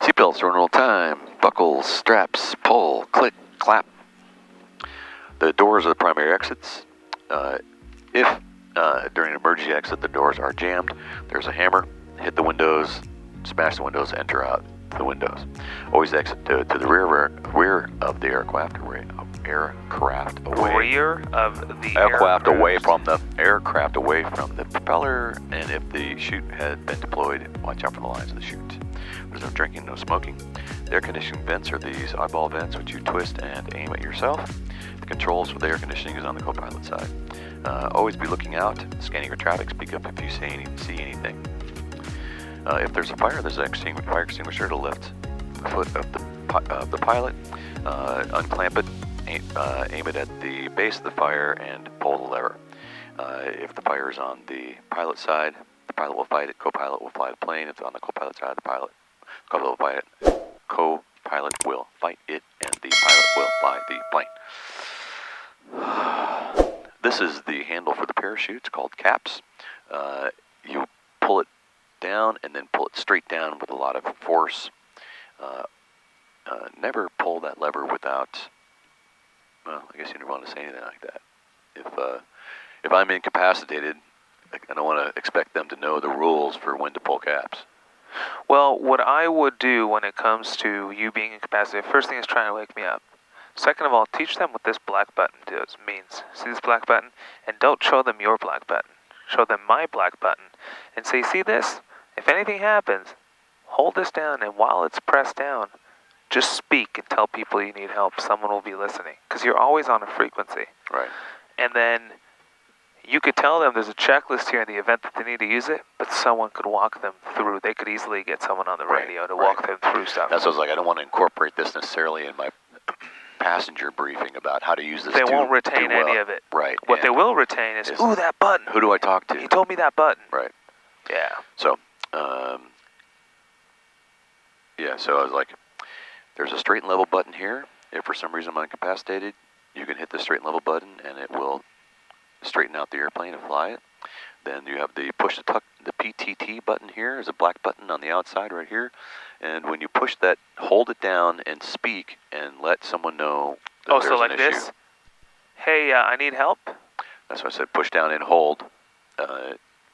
Seatbelts are on roll time. Buckles, straps, pull, click, clap. The doors are the primary exits. If during an emergency exit the doors are jammed, there's a hammer. Hit the windows, smash the windows, enter out the windows. Always exit to the rear of the aircraft away. Rear of the aircraft away from the propeller, and if the chute had been deployed, watch out for the lines of the chute. There's no drinking, no smoking. The air conditioning vents are these eyeball vents which you twist and aim at yourself. The controls for the air conditioning is on the co-pilot side. Always be looking out, scanning your traffic, speak up if you see anything. If there's a fire, there's an fire extinguisher to lift the foot of the pilot. Unclamp it, aim it at the base of the fire, and pull the lever. If the fire is on the pilot side, the pilot will fight it. Co-pilot will fly the plane. If it's on the co-pilot side, co-pilot will fight it. Co-pilot will fight it, and the pilot will fly the plane. This is the handle for the parachute. It's called caps. You pull it down and then pull it straight down with a lot of force. Never pull that lever without, well, I guess you don't want to say anything like that. If I'm incapacitated, I don't want to expect them to know the rules for when to pull caps. Well, what I would do when it comes to you being incapacitated, first thing is trying to wake me up. Second of all, teach them what this black button means. See this black button? And don't show them your black button. Show them my black button. And say, see this? If anything happens, hold this down, and while it's pressed down, just speak and tell people you need help. Someone will be listening. Because you're always on a frequency. Right. And then you could tell them there's a checklist here in the event that they need to use it, but someone could walk them through. They could easily get someone on the radio to walk them through stuff. That's what I was like, I don't want to incorporate this necessarily in my passenger briefing about how to use this. They won't retain any of it. Right. What they will retain is, ooh, that button. Who do I talk to? He told me that button. Right. Yeah. So, so I was like, there's a straight and level button here. If for some reason I'm incapacitated, you can hit the straight and level button and it will straighten out the airplane and fly it. Then you have the push to tuck, the PTT button here. There's a black button on the outside right here. And when you push that, hold it down and speak and let someone know that there's an issue. This? Hey, I need help? That's what I said, push down and hold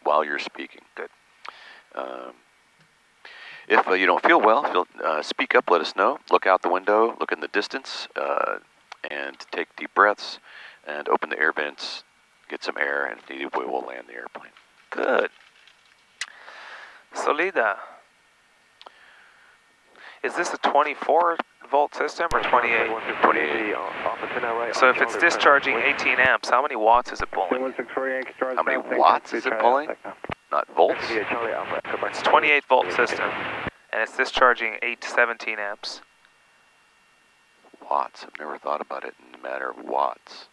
while you're speaking. Good. If you don't feel well, speak up, let us know. Look out the window, look in the distance, and take deep breaths, and open the air vents, get some air, and if needed, we will land the airplane. Good. Solida. Is this a 24-volt system or 28? 28. So if it's discharging 18 amps, how many watts is it pulling? How many watts is it pulling? Not volts? It's a 28-volt system, and it's discharging 8 to 17 amps. Watts. I've never thought about it in a matter of watts.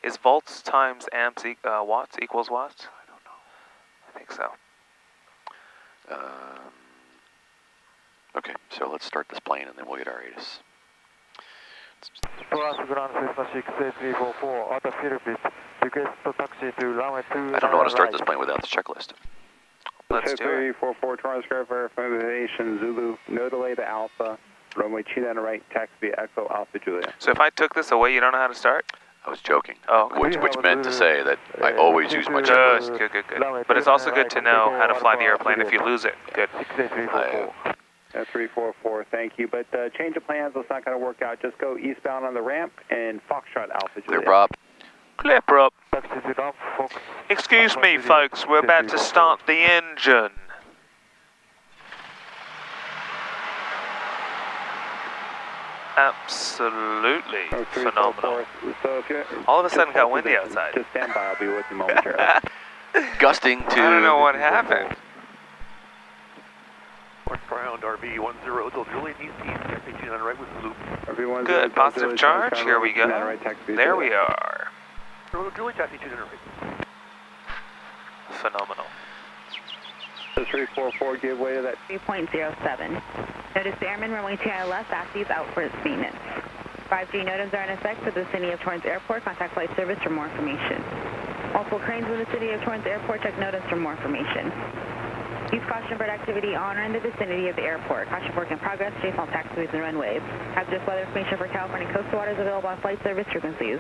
Is volts times amps watts equals watts? I don't know. I think so. Okay, so let's start this plane and then we'll get our ATIS. I don't know how to start this plane without the checklist. Let's do it. 344 transcript verification Zulu, no delay to Alpha, runway 29 right, taxi Echo Alpha Julia. So if I took this away, you don't know how to start? I was joking, oh, which meant to say that I always use my checklist. Good. But it's also good to know how to fly the airplane if you lose it. Good. 344, thank you. But change of plans, it's not going to work out. Just go eastbound on the ramp and Foxtrot Alpha Julia. Clear prop. Clear prop. Excuse me, folks, we're about to start the engine. Absolutely phenomenal. All of a sudden got windy outside. Just stand by, I'll be with you momentarily. Gusting to... I don't know what happened. Ground RV10, Juliet East, taxi on right with the loop. Good, positive charge, here we go. There we are. Juliet taxi 200. Phenomenal. 344, give way to that. 3.07. Notice the airman runway 29 left, ASCII is out for its maintenance. 5G nodes are in effect for the City of Torrance Airport. Contact flight service for more information. Multiple cranes in the City of Torrance Airport. Check notice for more information. Use caution bird activity on or in the vicinity of the airport. Caution work in progress, chase all taxiways and runways. Hazardous weather information for California coastal waters available on flight service frequencies.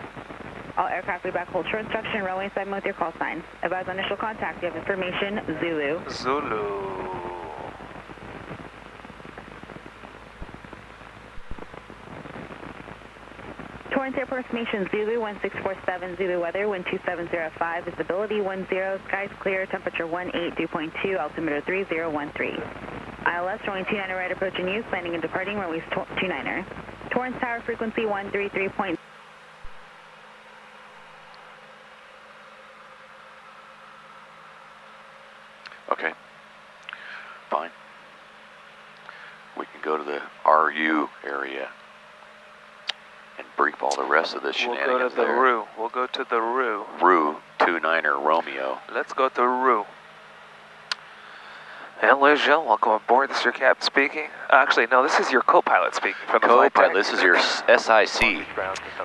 All aircraft read back hold short instruction, runway side with your call sign. Advise on initial contact. You have information, Zulu. Zulu. Torrance Airport information, Zulu 1647, Zulu weather, wind 2705, visibility 10, skies clear, temperature 18, dew point 2, altimeter 3013. ILS runway 29 right approaching use, landing and departing, runways 29er. Torrance Tower frequency 133. Okay. Fine. We can go to the RU area and brief all the rest of the shenanigans. We'll go to the RU. We'll go to the RU. RU 29er Romeo. Let's go to RU. Hello, Jill. Welcome aboard. This is your captain speaking. Actually, no, this is your co-pilot speaking from the flight deck. Co-pilot, this is your SIC.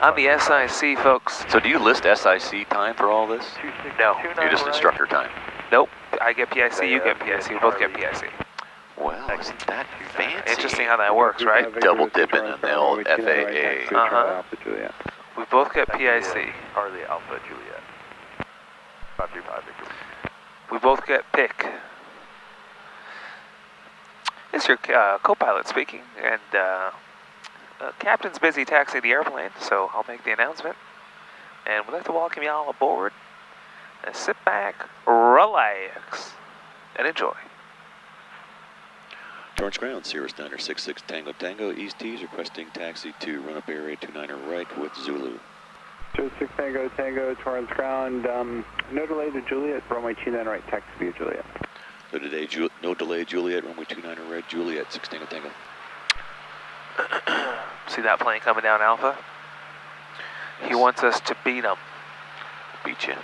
I'm the SIC, folks. So do you list SIC time for all this? No. You're just instructor time. Nope. I get PIC, you get PIC. We both get PIC. Well, isn't that fancy? Interesting how that works, right? Double dipping in the old FAA. Uh-huh. We both get PIC. Harley Alpha Juliet. 535 Victor. We both get PIC. It's your co-pilot speaking, and captain's busy taxiing the airplane, so I'll make the announcement. And we'd like to welcome you all aboard. And sit back, relax, and enjoy. Torrance Ground, Cirrus 966 Tango Tango, East Tees, requesting taxi to run up area 29er right with Zulu. 06 Tango Tango, Torrance Ground, no delay to Juliet, runway 29 right, taxi to Juliet. No delay, Juliet, runway 29er right, Juliet, 6 Tango Tango. See that plane coming down Alpha? He wants us to beat him. Beat you.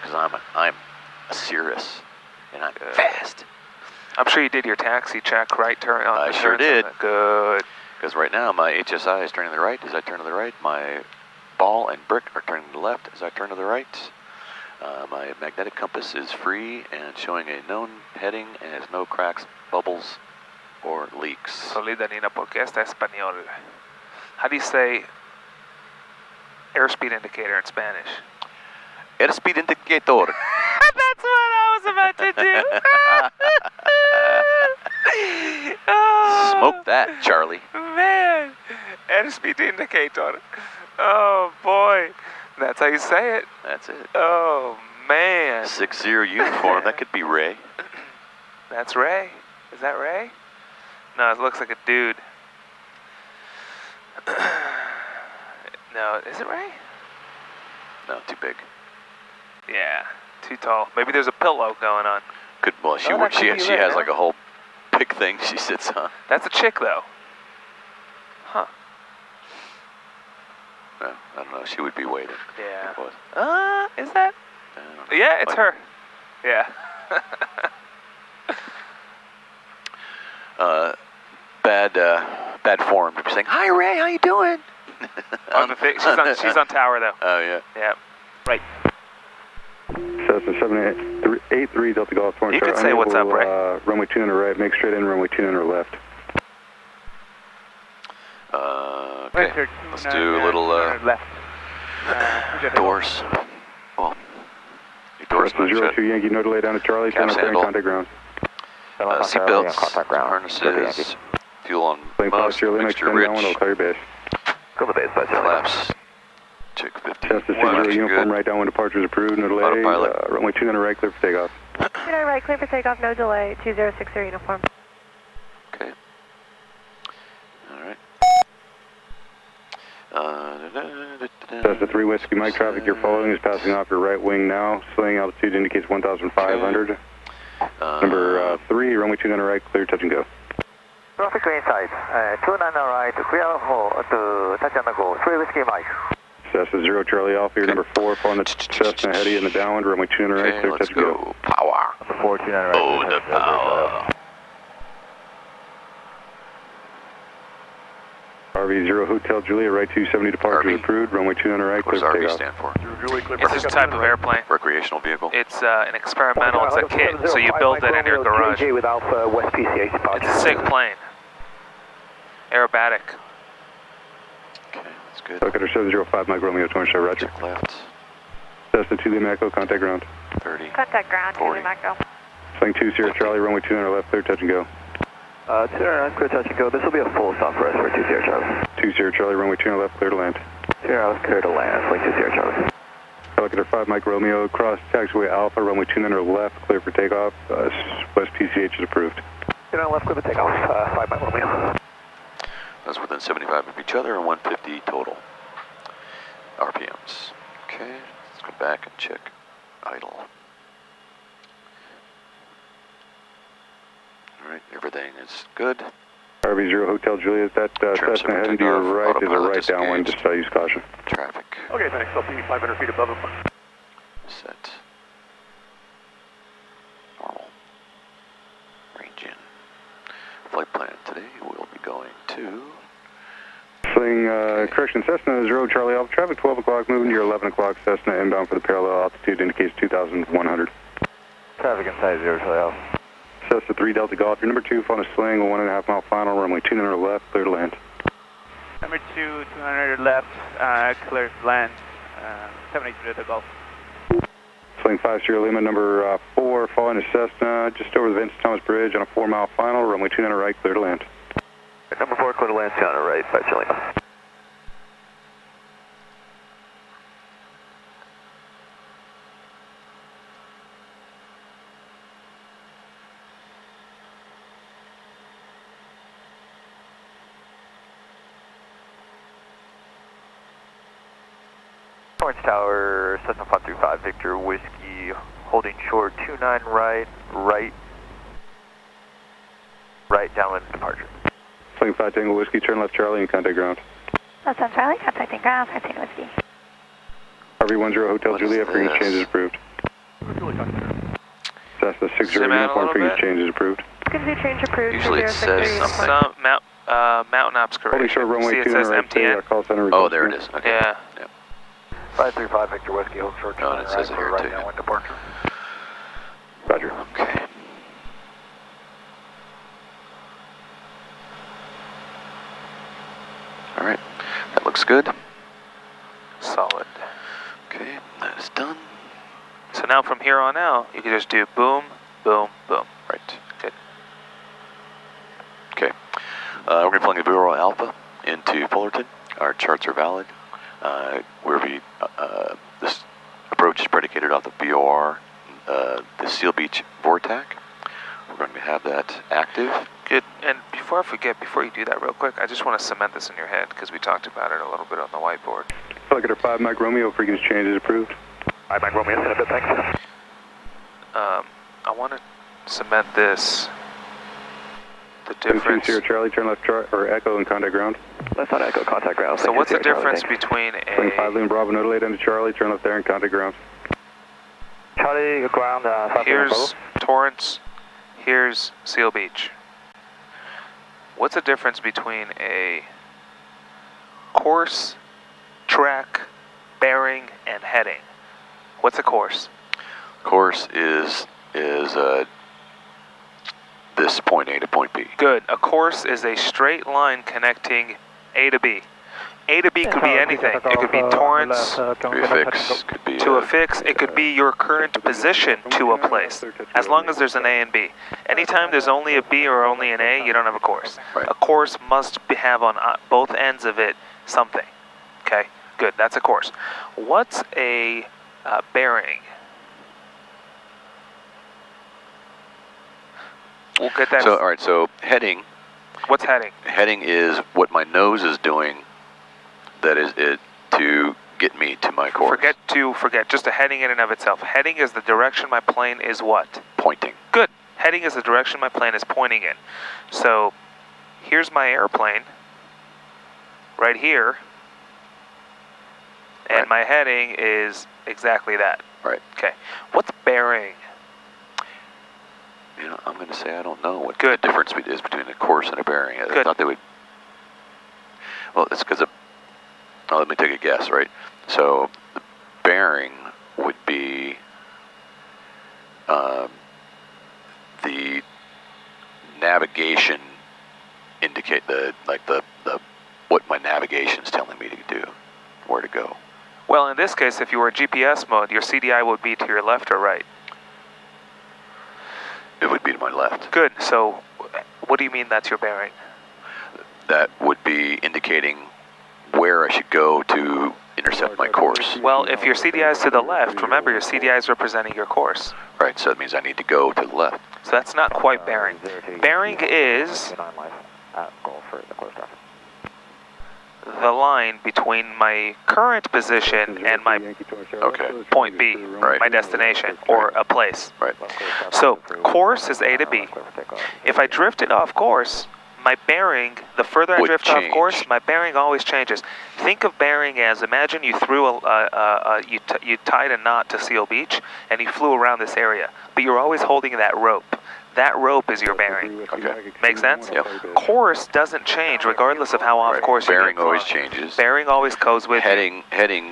Because I'm a Cirrus, and I'm fast. I'm sure you did your taxi check, right? Turn on. I sure did. Good. Because right now my HSI is turning to the right as I turn to the right. My ball and brick are turning to the left as I turn to the right. My magnetic compass is free and showing a known heading and has no cracks, bubbles, or leaks. Solidarina, porque esta español. How do you say airspeed indicator in Spanish? Airspeed indicator. That's what I was about to do. Oh, Smoke that, Charlie. man. Airspeed indicator. Oh, boy. That's how you say it. That's it. Oh, man. 6-0 uniform. That could be Ray. That's Ray. Is that Ray? No, it looks like a dude. No, is it Ray? No, too big. Yeah, too tall. Maybe there's a pillow going on. Could well, she has like a whole pick thing she sits on. That's a chick, though. Huh. No, I don't know. She would be waiting. Yeah. It was. Is that? Yeah, it's her. Yeah. Bad form to be saying, "Hi, Ray, how you doing?" On the thing. She's on tower, though. Oh, yeah. Yeah. Right. Cessna 783 Delta Golf Torrance. You can say what's up, Ray. Runway 29 right, make straight in, runway 29 left. Okay, let's do a little doors. Well, your doors. Cessna 02 Yankee, no delay down to Charlie. Turn up there and contact ground. Seatbelts, harnesses, fuel on Plane most, posture, mixture extend rich, down, I'll clear your base. Go to the base side. flaps, check 50. Cessna 60 uniform right, downwind departures approved, no delay. Autopilot. Runway 29 right, clear for takeoff. 29 right, clear for takeoff, no delay, 2060 uniform. Okay. Alright. Cessna 3 Whiskey Mike, traffic you're following is passing off your right wing now. Sling altitude indicates 1,500. Number 3, runway 29 right, clear, touch and go. Traffic inside, 29 right, clear for to touch and go, 3 Whiskey Mike. Cessna 0 Charlie Alpha, you're number 4, following the Cessna Heady in the downwind, runway 29 right, clear, touch and go. Power. Number 4, 29 right. Oh, the power. RV RV 0 Hotel Julia, right 270 departure RV. is approved. Runway 29 right, What does clear for RV takeoff. stand for? It's just a type of airplane. Recreational vehicle? It's an experimental, it's a kit, so you build it in your garage. with Alpha West PCH It's departure. a sick plane. Aerobatic. Okay, that's good. Bucketer 705 Mike Romeo 27, roger. Check left. Cessna 2 Lima Echo, contact ground. 30. Contact ground, 40. Macro. Swing 2 Sierra Charlie, runway 29 left, clear touch and go. Sierra, clear touch and go. This will be a full stop for us for 2 Sierra Charlie. 2 Sierra Charlie, runway 29 left, clear to land. Sierra, let's clear to land. Swing 2 Sierra Charlie. Bucketer 5 Mike Romeo, cross taxiway Alpha, runway 29 left, clear for takeoff. West PCH is approved. 29 left, clear for takeoff. 5 Mike Romeo. That's within 75 of each other and 150 total RPMs. Okay, let's go back and check idle. Alright, everything is good. RV 0 Hotel Julia, that Cessna heading to your right is a right downwind, just use caution. Traffic. Okay, thanks. I'll see you 500 feet above him. Set. Normal. Range in. Flight plan today will be going to... Swing, correction, Cessna 0 Charlie Alpha, traffic 12 o'clock, moving to your 11 o'clock, Cessna inbound for the parallel altitude, indicates 2,100. Traffic inside 0 Charlie Alpha. Cessna 3 Delta Golf, your number 2, following a sling, a 1.5 mile final, runway 29 left, clear to land. Number 2, 200 left, clear to land, 73 Delta Golf. Swing 5 Sierra Lima, number 4, following a Cessna, just over the Vincent Thomas Bridge on a 4 mile final, runway 29 right, clear to land. Number 4, clear to land, 200 right, 5 Sierra Lima. Orange Tower, Cessna 535, Victor Whiskey, holding short 29 right, right downwind departure. Swing 5 Tango Whiskey, turn left Charlie and contact ground. That's on Charlie, contacting ground, 5 Tango Whiskey. RV 10 Hotel What is Juliet, frequency this? change is approved. Cessna 60 Zoom out a uniform, little frequency bit. change is approved. Frequency change approved. Usually it says 2063 something. uniform. Some mountain ops Holding correction. short runway See, it 2 says right, MTN. call center. Oh, there it is. Okay. Yeah. Yep. 535 Victor Whiskey, hold short Oh, and it says it here, right too. downwind departure. Roger. Okay. All right, that looks good. Solid. Okay, that is done. So now from here on out, you can just do boom, boom, boom. Right. Good. Okay. We're going to be flying a Bureau Alpha into Fullerton. Our charts are valid. This approach is predicated off the BOR, the Seal Beach Vortac. We're going to have that active. Good. And before I forget, before you do that real quick, I just want to cement this in your head because we talked about it a little bit on the whiteboard. Bucketer 5 Mike Romeo, frequency change is approved. 5 Mike Romeo, send a bit, thanks. I want to cement this. The Swing 2 difference. Sierra Charlie, turn left or Echo and contact ground. Left on Echo, contact ground. So what's the difference between Swing 5 a... Lima Bravo, Nodalate into Charlie, turn left there and contact ground. Charlie, ground, 5 Here's Torrance, here's Seal Beach. What's the difference between a course, track, bearing, and heading? What's a course? Course is this point A to point B. Good. A course is a straight line connecting A to B. A to B could be anything. It could be Torrance Could be a fix. Could be to a fix. It could be your current position to a place, as long as there's an A and B. Anytime there's only a B or only an A, you don't have a course. Right. A course must have on both ends of it something. Okay, good. That's a course. What's a bearing? We'll get that. So, all right, so heading. What's heading? Heading is what my nose is doing. That is it to get me to my course. Forget just a heading in and of itself. Heading is the direction my plane is what? Pointing. Good. Heading is the direction my plane is pointing in. So here's my airplane right here, and Right. my heading is exactly that. Right. Okay. What's bearing? You know, I'm going to say I don't know what Good. the difference is between a course and a bearing. I Good. thought they would. Well, it's because let me take a guess, right? So the bearing would be the navigation indicate what my navigation's telling me to do, where to go. Well, in this case, if you were in GPS mode, your CDI would be to your left or right? It would be to my left. Good. So what do you mean that's your bearing? That would be indicating where I should go to intercept my course. Well, if your CDI is to the left, remember your CDI is representing your course. Right, so that means I need to go to the left. So that's not quite bearing. Bearing is the line between my current position and my point B, right. My destination, or a place. Right. So course is A to B. If I drifted off course, my bearing, the further I drift off course, my bearing always changes. Think of bearing as, imagine you threw you tied a knot to Seal Beach and you flew around this area, but you're always holding that rope. That rope is your bearing. Okay. Make sense? Yep. Course doesn't change regardless of how off course you Bearing get always flying. changes. Bearing always goes with Heading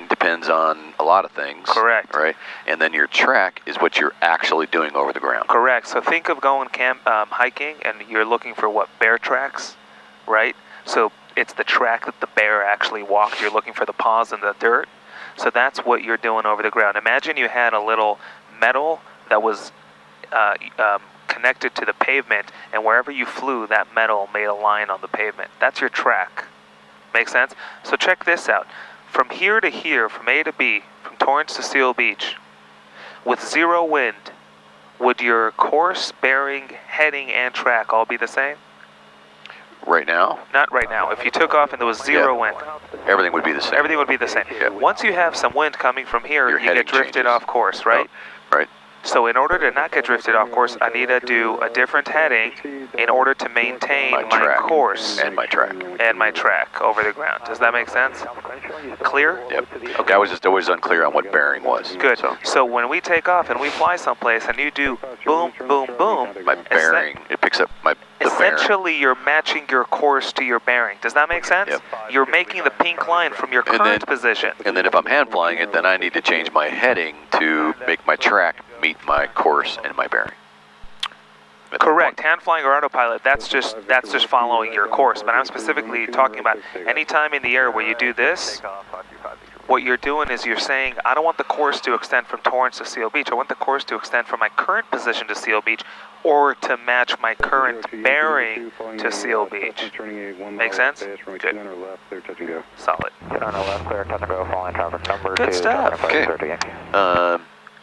depends on a lot of things. Correct. Right? And then your track is what you're actually doing over the ground. Correct. So think of going hiking and you're looking for what? Bear tracks, right? So it's the track that the bear actually walked. You're looking for the paws in the dirt. So that's what you're doing over the ground. Imagine you had a little metal that was connected to the pavement, and wherever you flew, that metal made a line on the pavement. That's your track. Make sense? So check this out. From here to here, from A to B, from Torrance to Seal Beach, with zero wind, would your course, bearing, heading, and track all be the same? Right now? Not right now. If you took off and there was zero wind. Everything would be the same. Everything would be the same. Yeah. Once you have some wind coming from here, Your you get heading drifted changes. off course, right? Oh, right. So in order to not get drifted off course, I need to do a different heading in order to maintain My my track. course And my track. and my track over the ground. Does that make sense? Clear? Yep. Okay. I was just always unclear on what bearing was. Good. So So when we take off and we fly someplace and you do boom, boom, boom, my bearing, it picks up the bearing. essentially you're matching your course to your bearing. Does that make sense? Yep. You're making the pink line from your current position. And then if I'm hand flying it, then I need to change my heading to make my track meet my course and my bearing. Correct. Hand flying or autopilot, that's just following your course. But I'm specifically talking about any time in the air where you do this, what you're doing is you're saying, I don't want the course to extend from Torrance to Seal Beach. I want the course to extend from my current position to Seal Beach or to match my current bearing to Seal Beach. Make sense? Good. Solid. Good stuff. Okay.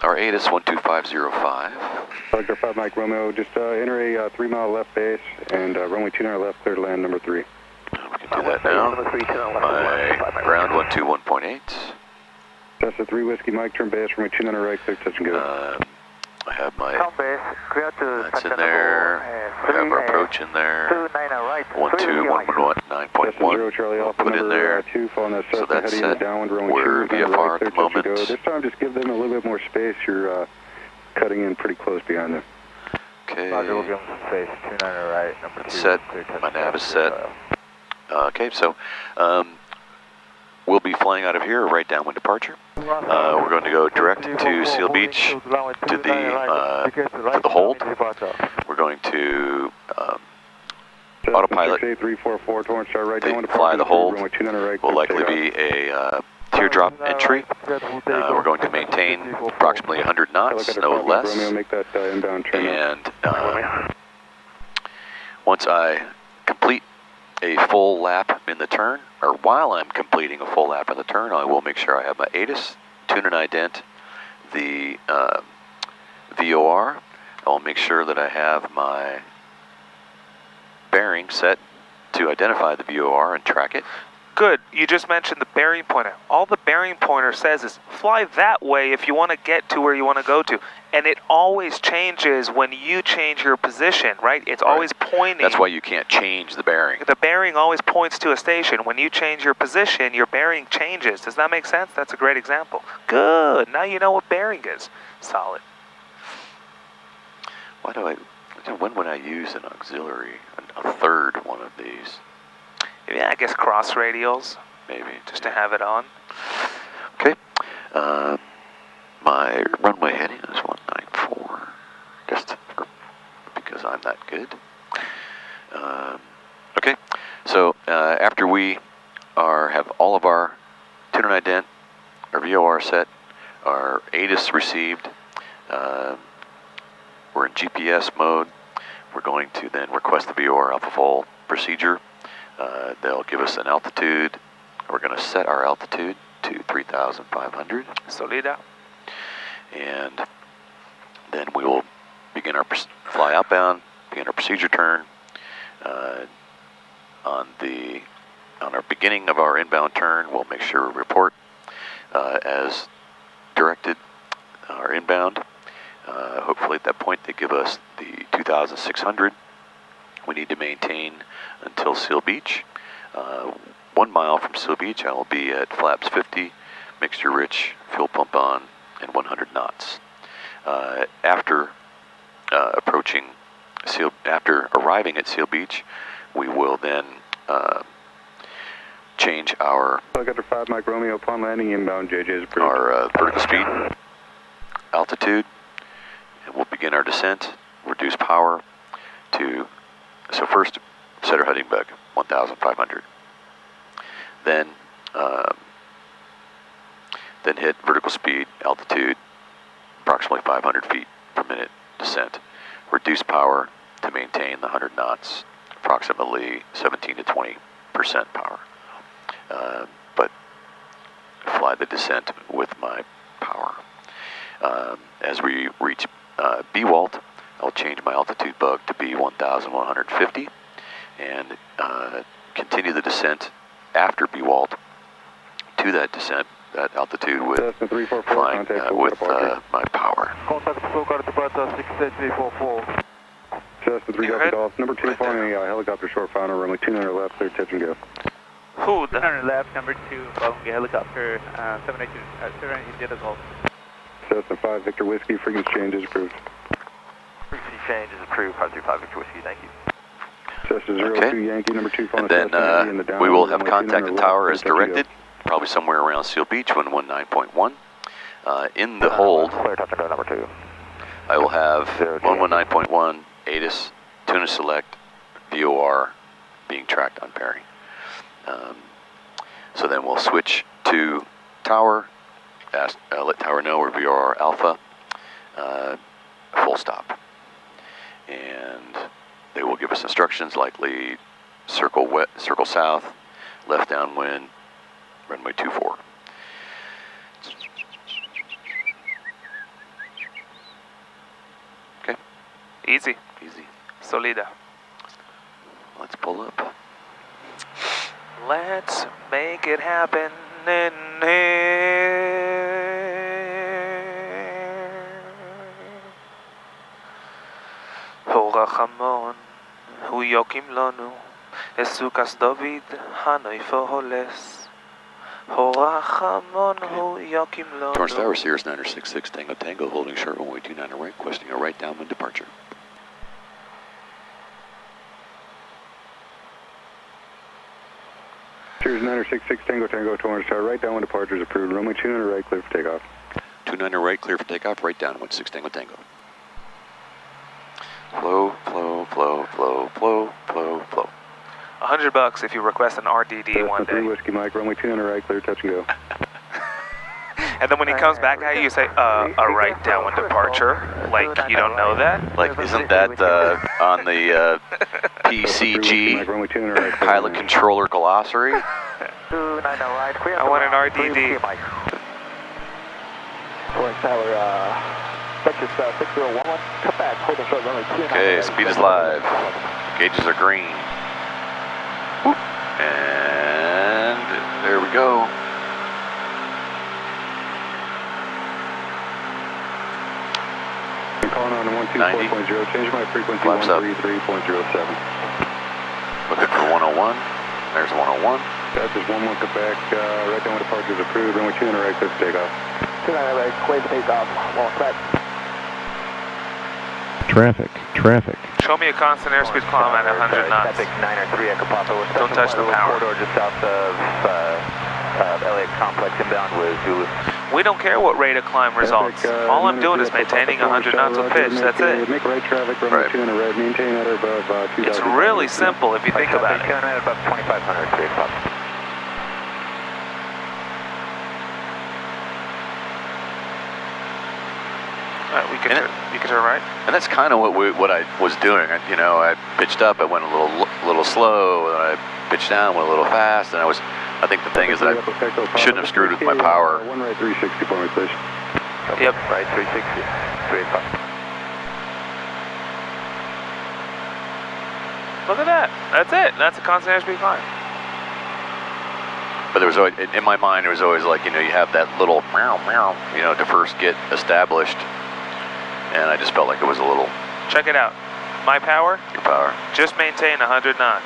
Our ATIS 12505. Roger 5 Mike Romeo, just enter a 3 mile left base and runway 29 left, clear to land number 3. We can do that now. My ground 121.8. That's the 3 Whiskey Mike, turn base, runway 29 right, clear touch and go. I have my, That's in there. I have our approach in there. 12119.1. Charlie, Put in there. 2, following that So that's set. downwind, We're VFR at the moment. This time just give them a little bit more space. You're cutting in pretty close behind them. Okay. Set. My nav is set. Okay, so we'll be flying out of here, right downwind departure. We're going to go direct to Seal Beach to the hold. We're going to autopilot, fly the hold. Will likely be a teardrop entry. We're going to maintain approximately 100 knots, no less. And once I complete a full lap in the turn, or while I'm completing a full lap in the turn, I will make sure I have my ATIS, tune and ident the VOR. I'll make sure that I have my bearing set to identify the VOR and track it. Good. You just mentioned the bearing pointer. All the bearing pointer says is fly that way if you want to get to where you want to go to. And it always changes when you change your position, right? It's always pointing. That's why you can't change the bearing. The bearing always points to a station. When you change your position, your bearing changes. Does that make sense? That's a great example. Good. Now you know what bearing is. Solid. When would I use an auxiliary, a third one of these? Yeah, I guess cross radials. Maybe. Just to have it on. Okay. My runway heading is 194. Just because I'm that good. Okay. So after we have all of our tune and ident, our VOR set, our ATIS received, we're in GPS mode. We're going to then request the VOR alpha vol procedure. They'll give us an altitude. We're going to set our altitude to 3,500. Solida. And then we will begin our fly outbound, begin our procedure turn. On our beginning of our inbound turn, we'll make sure we report as directed our inbound. Hopefully at that point they give us the 2,600 we need to maintain until Seal Beach. 1 mile from Seal Beach, I will be at flaps 50, mixture rich, fuel pump on, and 100 knots. After arriving at Seal Beach, we will then change our Helicopter 5 Mike Romeo upon landing inbound JJ is approved. Our vertical speed, altitude, and we'll begin our descent. Reduce power to, so first set our heading back 1,500. Then hit vertical speed, altitude, approximately 500 feet per minute descent. Reduce power to maintain the 100 knots, approximately 17 to 20% power. But fly the descent with my power. As we reach B-Walt, I'll change my altitude bug to be 1,150 and continue the descent after B-Walt to that descent, that altitude with flying with my power. Contact SoCal departure 68344. Cessna 3 Delta Golf, number 2 following a helicopter short final, runway 200 left, clear touch and go. Who the 200 left, number 2, following a helicopter, 780 Delta Golf. Cessna 5 Victor Whiskey, frequency change is approved. Frequency change is approved, 535 Victor Whiskey, thank you. Cessna 02 Yankee, number 2 following and then we will have contact the tower as directed, probably somewhere around Seal Beach, 119.1. In the hold, Clear touch and go, number 2. I will have 119.1, ATIS, tuna select, VOR being tracked on pairing. So then we'll switch to tower, let tower know we're VOR alpha, full stop. And they will give us instructions, likely circle south, left downwind, runway 24. Okay. Easy. Easy. Solida. Let's pull up. Let's make it happen in here. Horachamon, hu yokim lanu, esukas David, hanoi foholes. Horachamon, hu yokim lanu. Torrance Tower, Sirius 966 Tango Tango, holding short runway 29 right, requesting a right downwind departure. Sirius 966 Tango Tango, Torrance Tower, right downwind departure is approved. Runway 200 right, clear for takeoff. 29 right, clear for takeoff, right downwind 6 Tango Tango. Flow, flow, flow, flow, flow, flow, flow. $100 if you request an RDD one day. 3 Whiskey Mike, runway 200 right, clear touch and go. And then when he comes back at you, you say, a right downwind departure. Like, you don't know that? Like, isn't that on the PCG pilot controller glossary? I want an RDD. Torrance Tower, Texas 6011, come back, hold on short runway 29. Okay, speed is live. Gauges are green. Whoop. And there we go. I'm calling on 124.0, change my frequency 133.07. Looking for 101. There's 101. That's just 11 come back, right downwind departure is approved, runway 200 right, clear for takeoff. 29 right, clear for takeoff, 1 back. Traffic. Show me a constant airspeed climb at 100 knots. Epic 903 Echo Papa. Don't touch the power. Corridor just south of LAX complex inbound with Zulu. We don't care what rate of climb results. All I'm doing is maintaining 100 knots of pitch. That's it. Make right traffic, runway 2 and a red, maintain at or above 2,000. It's really simple if you think about it. At above 2,500, 3 o'clock. Alright, you can turn right. And that's kind of what I was doing. I pitched up, I went a little slow, and I pitched down, went a little fast, and I think the thing is that I shouldn't have screwed with my power. One right 360 for me, please. Yep. Right 360, 3 o'clock. Look at that. That's it. That's a constant airspeed climb. But there was always, in my mind, it was always like, you have that little meow, meow, to first get established. And I just felt like it was a little... Check it out. My power? Your power. Just maintain 100 knots.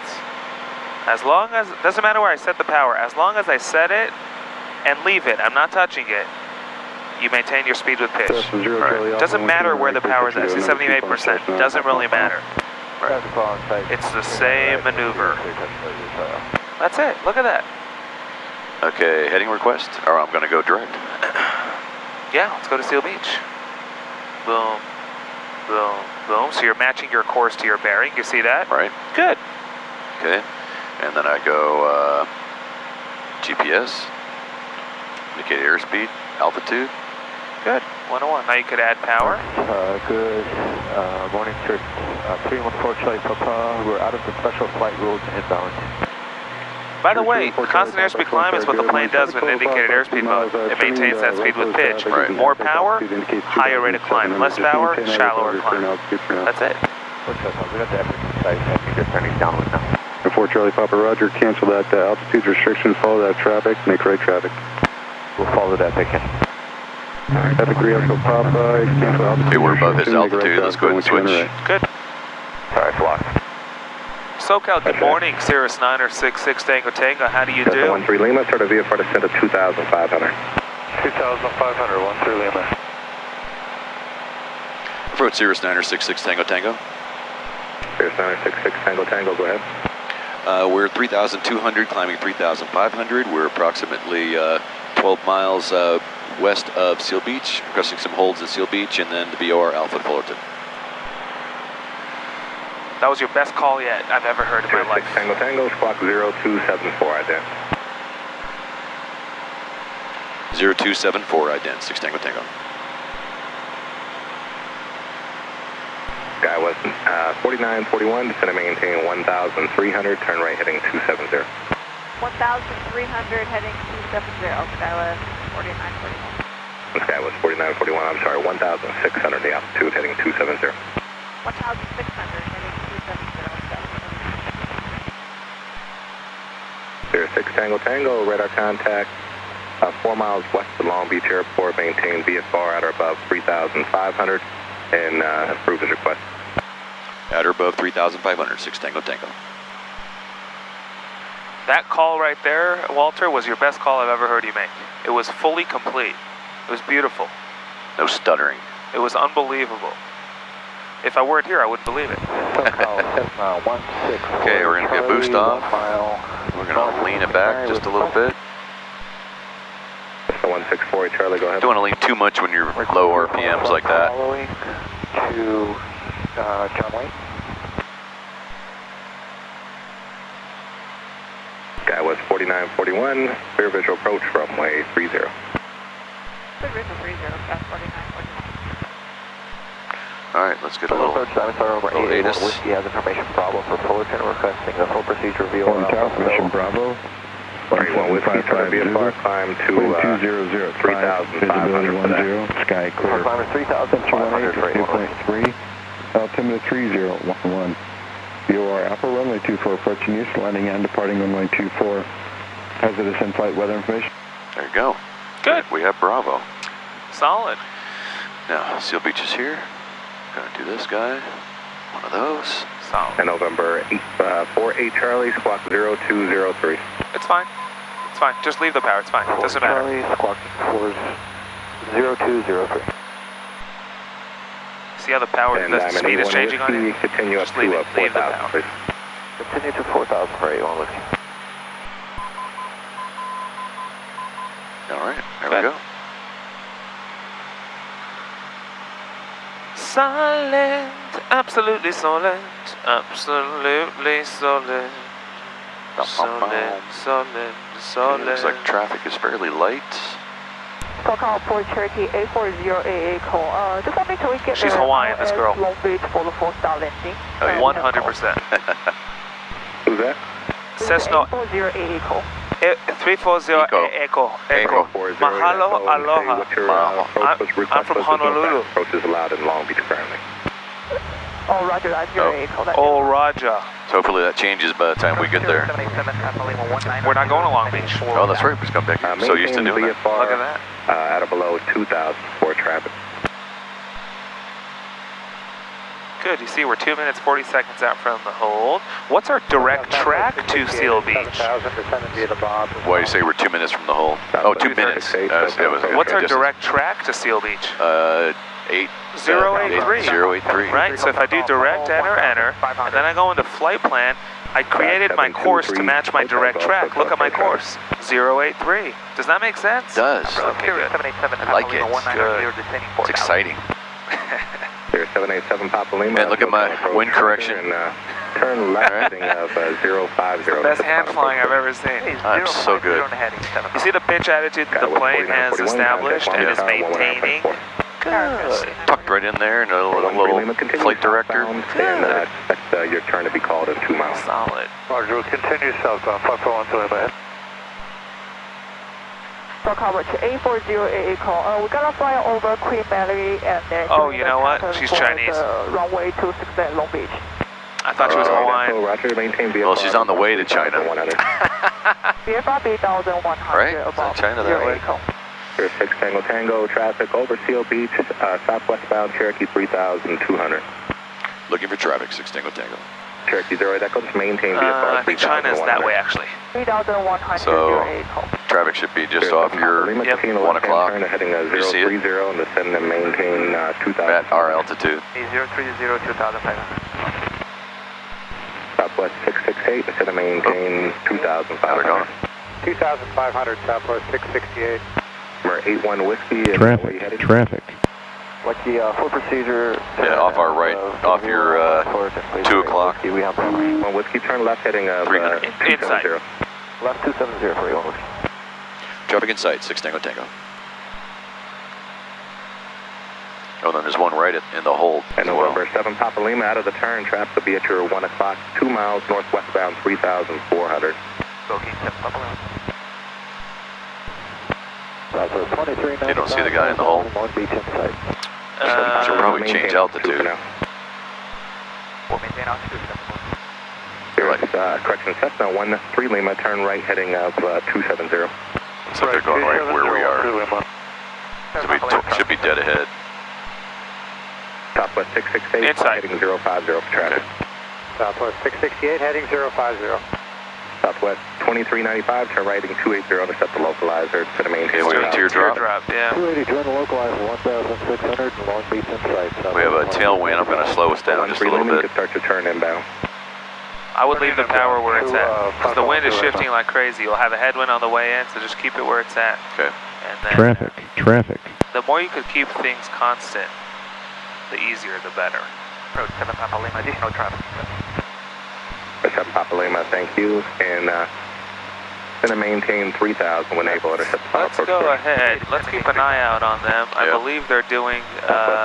As long as... Doesn't matter where I set the power. As long as I set it and leave it, I'm not touching it, you maintain your speed with pitch. Right. Doesn't matter where the power is at. See, 78%. Doesn't really matter. Right. It's the same maneuver. That's it. Look at that. Okay, heading request? Or I'm going to go direct. Yeah, let's go to Seal Beach. Boom, boom, boom. So you're matching your course to your bearing. You see that? Right. Good. Okay. And then I go GPS, indicate airspeed, altitude. Good. 101. Now you could add power. Good morning, sir. 314 Charlie Papa. We're out of the special flight rules inbound. By the way, constant airspeed climb is what the plane does with indicated airspeed mode. It maintains that speed with pitch. Right. More power, higher rate of climb. Less power, shallower climb. That's it. We got the Epic site. I think they're turning downwind now. 4 Charlie Papa, Roger. Cancel that altitude restriction. Follow that traffic. Make right traffic. We'll follow that Epic. Epic 3 Echo Papa. Cancel altitude. Okay, we're above his altitude. Let's go ahead and switch. Good. Sorry, it's locked. SoCal, good morning. Cirrus 966 Tango Tango. How do you do? 13 Lima. Start a VFR descent of 2,500. 2,500, 13 Lima. Approach Cirrus 966 Tango Tango. Cirrus 966 Tango Tango, go ahead. We're 3,200, climbing 3,500. We're approximately 12 miles west of Seal Beach, requesting some holds at Seal Beach, and then the BOR Alpha Fullerton. That was your best call yet I've ever heard in my life. Tango Tango, squawk 0274, ident. 0274, ident, 6 Tango Tango. Guy was 4941, descend and maintain 1,300, turn right heading 270. 1,300 heading 270, Skywest 4941. Sky was 4941, I'm sorry, 1,600, the altitude heading 270. 1,600 heading 270, 06 Tango Tango, radar contact, 4 miles west of Long Beach Airport, maintain VFR at or above 3,500, and approve his request. At or above 3,500, 6 Tango Tango. That call right there, Walter, was your best call I've ever heard you make. It was fully complete. It was beautiful. No stuttering. It was unbelievable. If I weren't here, I wouldn't believe it. Okay, we're going to get boost off. We're going to lean it back just a little bit. 164, Charlie, go ahead. Don't want to lean too much when you're low RPMs like that. Following to John Wayne. Guy was 4941, clear visual approach runway 30. Clear visual 30, Sky 4941. Alright, let's get a little ATIS. Whiskey has information Bravo for Fullerton, requesting a full procedure view on Mission Bravo. 31 Whiskey, trying to VFR climb to 3,500 for that. Sky clear. Climber 3,500 for 2.3, altimeter 3011. BOR Alpha, runway 24 approaching you, landing and departing runway 24. Hazardous in-flight weather information. There you go. Good. We have Bravo. Solid. Now, Seal Beach is here. Gonna do this guy. One of those. Solid. And November 48 Charlie, squawk 0203. It's fine. It's fine. Just leave the power. It's fine. It doesn't matter. Charlie, squawk 0203. See how the power, And the speed is changing on you? Continue up Just leave to it, leave the 4,000, power. please. Continue to 4,000 for 81 Whiskey. All right, there we go. Silent, absolutely silent, absolutely solid. Solid, solid, solid. Looks like traffic is fairly light. SoCal for Cherokee 840AA call. Just want to make sure we get She's Hawaiian, this girl. Long Beach for the 4-star landing. Oh, yeah. 100%. Who's that? Cessna 840AA call. 340 Echo. Echo. Mahalo, aloha. I'm from Honolulu. Approach is allowed in Long Beach currently. Oh, roger, that's your AA call. Oh, Roger. So hopefully that changes by the time we get there. We're not going to Long Beach. Oh, that's right. We're just coming back here. So used to doing that. Look at that. At or below 2,000 for traffic. Good, you see we're 2 minutes 40 seconds out from the hold. What's our direct track to Seal Beach? Why do you say we're 2 minutes from the hole? Oh, 2 minutes. What's our direct track to Seal Beach? 083. 083. Right, so if I do direct, enter, and then I go into flight plan, I created my course to match my direct track. Look at my course, 083. Does that make sense? It does. Okay, good. I like it. Good. It's exciting. 787 Papa Lima. And look at my wind correction. And, turn left heading of 050. Best hand flying I've ever seen. I'm so good. You see the pitch attitude that the plane has established and is maintaining? Good. Tucked right in there in a little flight director. And expect your turn to be called in 2 miles. Solid. Roger, continue southbound, 541 to ahead. SoCal 840AA call. We gotta fly over Queen Mary and then. Oh, you know what? She's Chinese. Runway 26 Long Beach. I thought she was Hawaiian. Roger, maintain VFR. Well, she's on the way to China. VFR 3,100. Right? Is that China that way? 6 Tango Tango, traffic over Seal Beach, southwestbound Cherokee 3,200. Looking for traffic, 6 Tango Tango. Cherokee 0 Echo, just maintain VFR. I think China is that way actually. 3,100. So, traffic should be just off your 1 o'clock. Heading You see it? 030 and descend and maintain 2,000. At our altitude. 030, 2,500. Southwest 668, descend and maintain 2,500. How they're going? 2,500, Southwest 668. Number 81 Whiskey. Traffic. Like the full procedure. Yeah, off our right, off your 2 o'clock. We have 1 Whiskey, turn left heading of 270. left 270 for 81 Whiskey. Traffic in sight, 6 Tango Tango. Oh, then there's one right in the hold. And November 7 Papa Lima out of the turn, traffic will be at your 1 o'clock, 2 miles northwestbound 3,400. You don't see the guy in the hole. Should probably change altitude. Correction, Cessna 13 Lima, turn right heading of 270. So they're going right where we are. Should be dead ahead. Southwest 668, Inside. heading 050 for traffic. Southwest 668, heading 050. Southwest 2395, turn right heading 280 to set the localizer to the main Okay, we have a teardrop. Yeah. 280, join the localizer, 1,600 and Long Beach in sight. We have a tailwind. I'm going to slow us down just a little bit. You can start your turn inbound. I would leave the power where it's at, because the wind is shifting like crazy. You'll have a headwind on the way in, so just keep it where it's at. Okay. And then, Traffic. the more you could keep things constant, the easier, the better. Road 7 Papa Lima, additional traffic. 7 Papa Lima, thank you. And going to maintain 3,000 when able to set the Let's go ahead. Let's keep an eye out on them. I believe they're doing...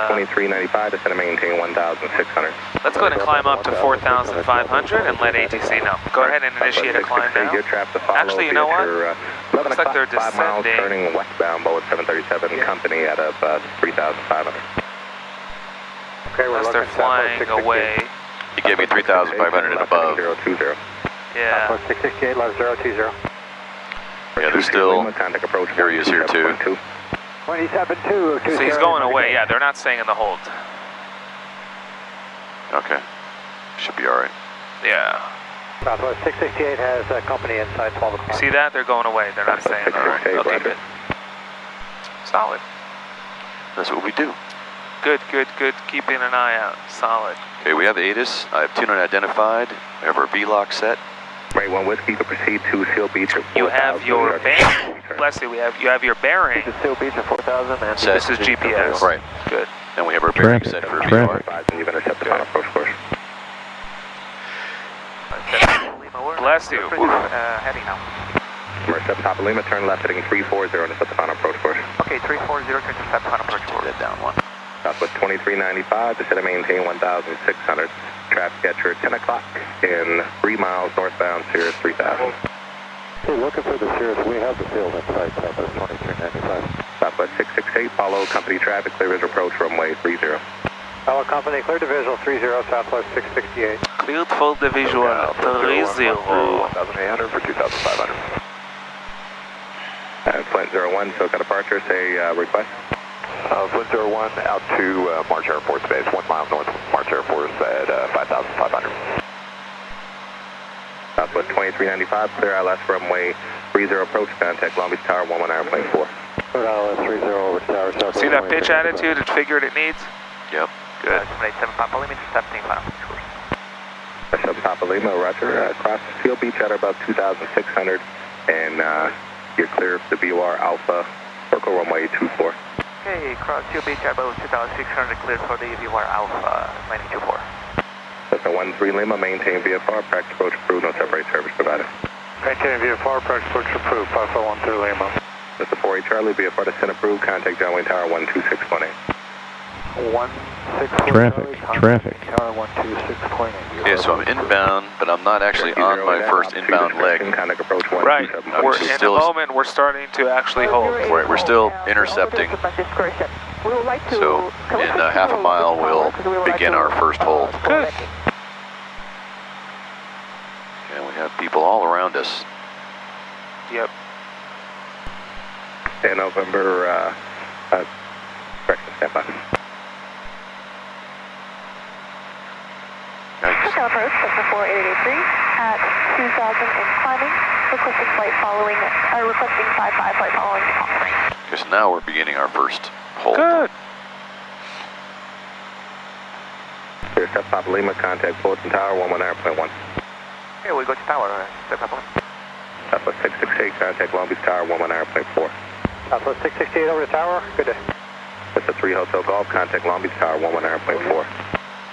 2395 to set and maintain 1,600. Let's go ahead and climb up to 4,500 and let ATC know. Go ahead and initiate a climb now. Actually, you know what? Looks like they're 5 miles descending. turning westbound, Boeing 737 company out of 3,500. Okay, we're Unless they're flying away. He gave me 3,500 and above. 020. Yeah. 668, left 020. Yeah, there's still areas here too. 27-2. So he's going away. Yeah, they're not staying in the hold. Okay. Should be alright. Yeah. Southwest 668 has a company inside 12 o'clock. You see that? They're going away. They're not staying in the hold. Okay, good. Solid. That's what we do. Good, good, good. Keeping an eye out. Solid. Okay, we have ATIS. I have tune unidentified. We have our V-lock set. Right, 1 Whiskey, you can proceed to Seal Beach at 4,000. You have your bearing. Bless you. You have your bearing. To Seal Beach at 4,000 and Set. This is GPS. Right. Good. And we have our bearing set for VR. You've intercepted on approach course. Bless you. Heading now. Intercept Papa Lima, turn left heading 340, intercept on approach course. Okay, 340 to intercept on approach Take course. that down one. Southwest 2395, descend and maintain 1,600. Traffic at your 10 o'clock in 3 miles northbound, Cirrus 3000. Hey, looking for the Cirrus. We have the field in sight, Southwest 2395. Southwest 668, follow company traffic, clear visual approach runway 30. Follow company, clear to visual 30, Southwest 668. Cleared full visual 30. 1,800 for 2,500. Flint 01, SoCal departure, say request. Flint 01 out to March Air Force Base, 1 mile north of March Air Force at 5,500. Southwest 2395, clear ILS runway 30 approach, contact Long Beach Tower 119.4. Clear ILS 30 over tower, Southwest. See that pitch attitude and figured it needs? Yep. Good. 7 Papa Lima, intercepting final course. 7 Papa Lima, roger. Cross Seal Beach at about 2,600, and you're clear of the VOR Alpha, circle runway 24. Okay, cross Seal Beach at about 2,600, cleared for the VOR Alpha, landing 24. Cessna 13 Lima, maintain VFR, practice approach approved, no separate service provided. Maintain VFR, practice approach approved, 5413 Lima. Cessna 48 Charlie, VFR descent approved, contact John Wayne Tower 126.8. 164 Traffic. Tower 126.8. Okay, so I'm inbound, but I'm not actually on my first inbound leg. Contact approach Right. 127.8. We're, in a moment, we're starting to actually hold. Right, we're still intercepting. So in half a mile, we'll begin our first hold. Good. And we have people all around us. Yep. And November, correction, stand by. SoCal approach, Cessna 4883 at 2,000 and climbing. Requesting flight following, requesting 55 flight following to Palm Springs. Okay, so now we're beginning our first hold. Good. Here's South Papa Lima, contact Fullerton Tower 119.1. Okay, we go to tower, step up. Southwest 668, contact Long Beach Tower 119.4. Southwest 668 over the tower, good day. That's a 3 Hotel Golf, contact Long Beach Tower 119.4.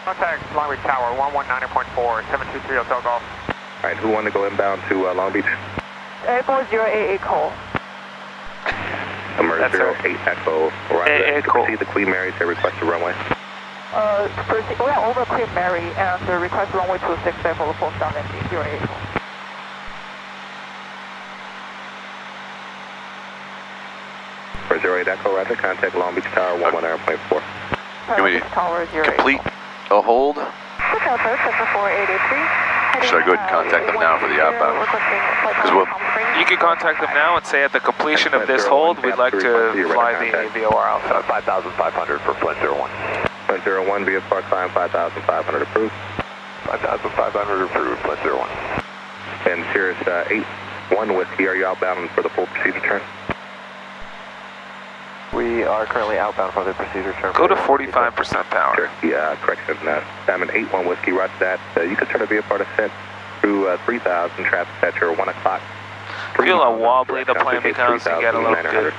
Contact Long Beach Tower 119.4, 723 Hotel Golf. All right, who wanted to go inbound to Long Beach? 84088 call. Number That's 08 Echo. Hey, cool. Proceed to Queen Mary to request the runway. We are over Queen Mary and request runway 26 for the full down landing 08 call. For 08 Echo, roger, contact Long Beach Tower 119.4. Can we Tower 08 complete a hold? SoCal approach, Cessna 4883. Should I go ahead and contact them now for the outbound? Because we'll, You can contact them now and say at the completion of this hold, we'd like to fly the VOR Alpha. 5,500 for Flint 01. Flint 01, VFR climb 5,500 approved. 5,500 approved, Flint 01. And Cirrus 81 Whiskey, are you outbound for the full procedure turn? We are currently outbound for the procedure turn. Go to 45% power. Sure, yeah, correction. Diamond 81 Whiskey, roger that. You can start a VFR descent through 3,000, traffic at your 1 o'clock. Feel how wobbly the plane becomes and get a little good.